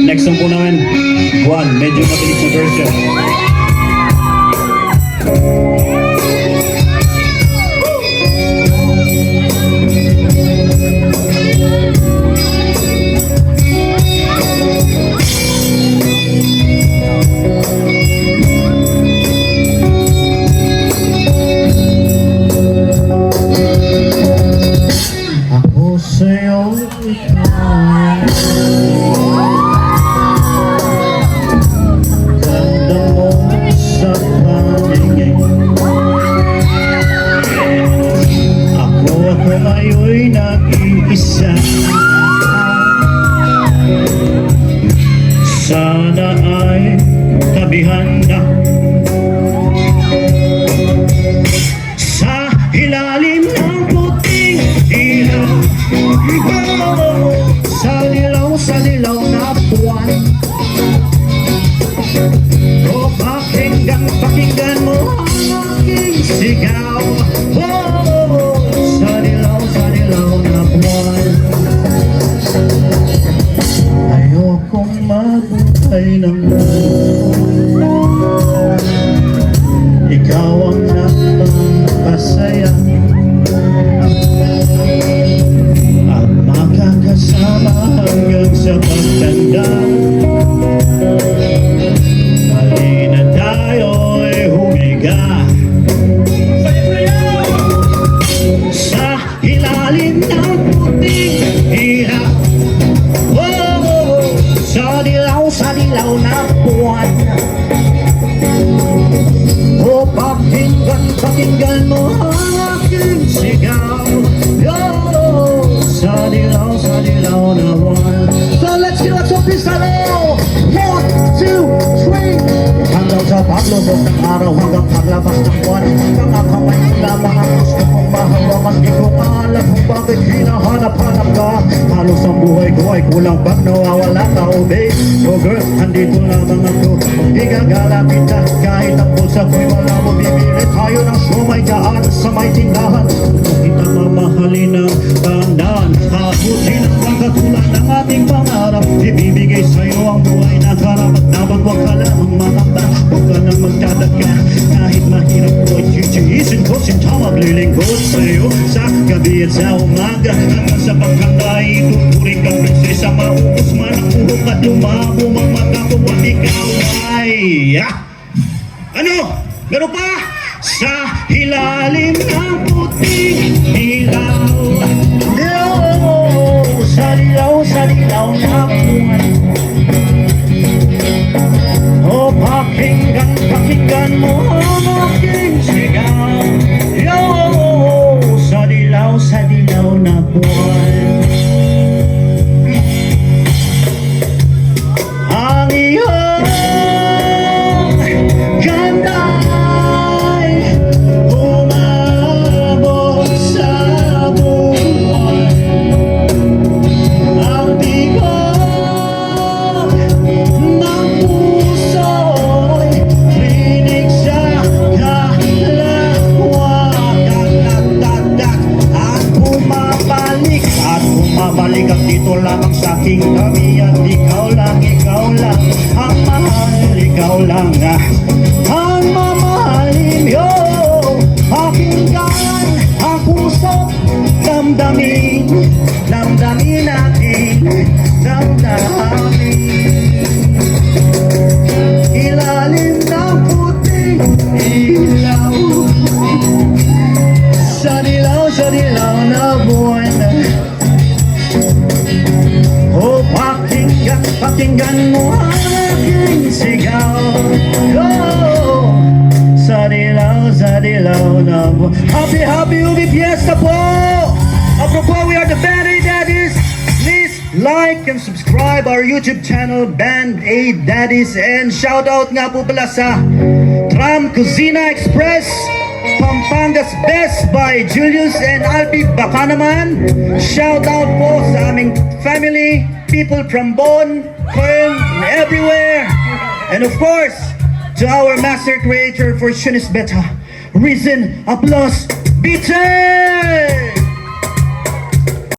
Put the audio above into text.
Next song po namin, Juan, medyo mabilis na version. Ako sa'yo ikaw, ganda mo sa paningin. Ako ngayon'y nag-iisa. Sana ay tabihan na sa ilalim ng puting ilaw, sa dilaw na buwan. O pakinggan mo ang aking sigaw, sa dilaw na buwan. Ayokong mabuhay ng ikaw ang napapasaya at makakasama hanggang sa pagtanda. Halina tayo'y humiga sa ilalim ng puting ilaw, sa dilaw na buwan. O pakinggan mo ang aking sigaw, sa dilaw na buwan. So let's do it, so please hello. 1, 2, 3. Hanggang sa paglubog ng araw, hanggang paglabas ng buwan, hanggang akamay lamang ang gusto kong mahawakan. Di ko alam kung bakit hinahanap-hanap ka. Halos ang buhay ko ay kulang pag nawawala ka, oh babe. Oh girl, andito lamang ako, igagala kita. Kahit ang pusa ko'y wala mo, bibili tayo ng siomay daan sa may tindahan. Kung kita mamahalin ng tandaan, habutin ang pagkatulad ng ating pangarap. Ibibigay sa'yo ang buhay na karapat dapat. Huwag ka lamang makamba, huwag ka nang magtataka. Kahit mahirap ko ay titiisin ko, sinta maglilingkod sa'yo sa gabi at sa umaga. Hanggang sa pagkatay, tuturing kang prinsesa. Maubos man ang uhok at lumabo mang mata ko pag ikaw ay ano? Meron pa? Sa ilalim ng puting ilaw, sa dilaw na buwan. O pakinggan mo ang aking sigaw, sa dilaw na buwan. Ang iyong ganda'y umabot sa buwan. Ang bigat ng puso'y rinig sa kalawak. At bumabalik at dito lamang sa aking tabi. At ikaw lang ang mahal, ikaw lang ang mamahalin. Yo, pakinggan ang puso, damdamin natin, ilalim ng puting ilaw, sa dilaw na buwan. O pakinggan mo ang aking sigaw, sa dilaw na buwan. Happy Ubi Fiesta po! Apropos, we are the Band Aid Daddies. Please like and subscribe our YouTube channel, Band Aid Daddies. And shout out nga po pala sa Tram Cuisina Express, Pampanga's Best by Julius and Alpi. Baka naman, shout out po sa aming family, people from Bon, Kern, and everywhere. And of course, to our master creator for Shunis Beta, Reason Applause Beaten!